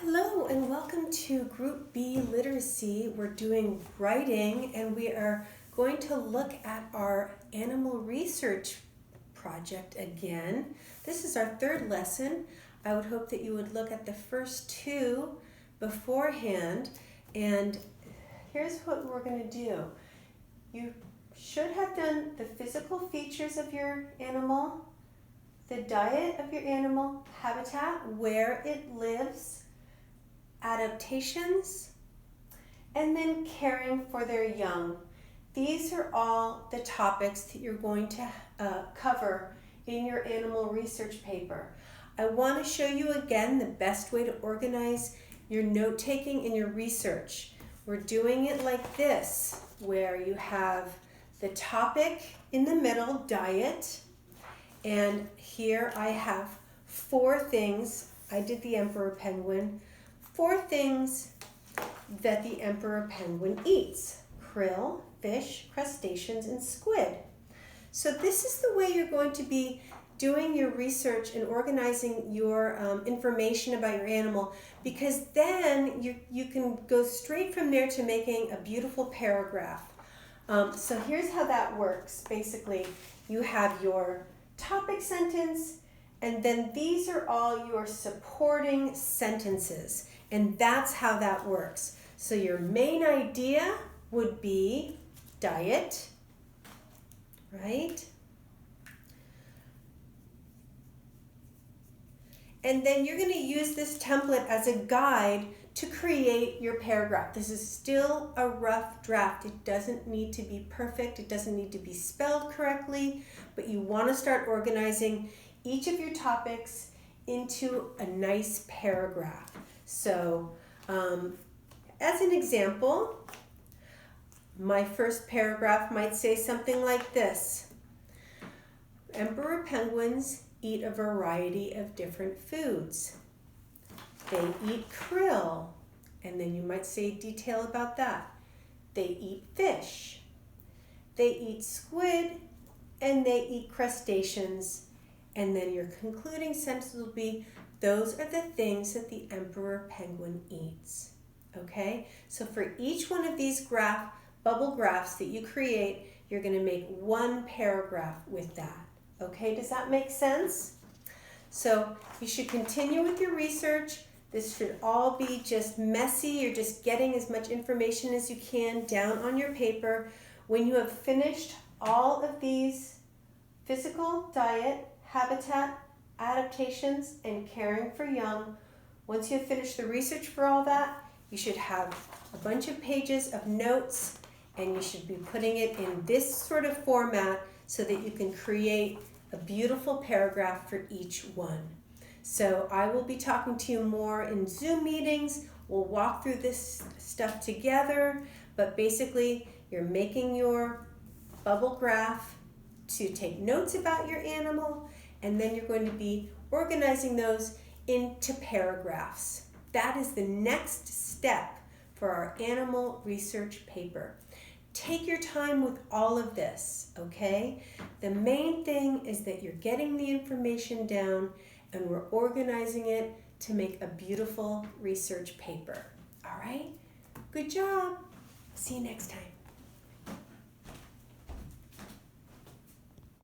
Hello and welcome to Group B Literacy. We're doing writing and we are going to look at our animal research project again. This is our third lesson. I would hope that you would look at the first two beforehand. And here's what we're going to do. You should have done the physical features of your animal, the diet of your animal, habitat, where it lives, adaptations, and then caring for their young. These are all the topics that you're going to cover in your animal research paper. I want to show you again the best way to organize your note-taking and your research. We're doing it like this, where you have the topic in the middle, diet, and here I have 4 things. I did the emperor penguin. 4 things that the emperor penguin eats: krill, fish, crustaceans, and squid. So this is the way you're going to be doing your research and organizing your information about your animal, because then you can go straight from there to making a beautiful paragraph. So here's how that works. Basically, you have your topic sentence, and then these are all your supporting sentences. And that's how that works. So your main idea would be diet, right? And then you're going to use this template as a guide to create your paragraph. This is still a rough draft. It doesn't need to be perfect. It doesn't need to be spelled correctly, but you want to start organizing each of your topics into a nice paragraph. So, as an example, my first paragraph might say something like this: Emperor penguins eat a variety of different foods. They eat krill, and then you might say detail about that. They eat fish. They eat squid, and they eat crustaceans. And then your concluding sentence will be, those are the things that the emperor penguin eats. Okay? So for each one of these bubble graphs that you create, you're going to make one paragraph with that. Okay? Does that make sense? So you should continue with your research. This should all be just messy. You're just getting as much information as you can down on your paper. When you have finished all of these physical, diet, habitat, adaptations, and caring for young, once you have finished the research for all that, you should have a bunch of pages of notes, and you should be putting it in this sort of format so that you can create a beautiful paragraph for each one. So I will be talking to you more in Zoom meetings. We'll walk through this stuff together, but basically you're making your bubble graph to take notes about your animal, and then you're going to be organizing those into paragraphs. That is the next step for our animal research paper. Take your time with all of this, okay? The main thing is that you're getting the information down and we're organizing it to make a beautiful research paper. All right? Good job. See you next time.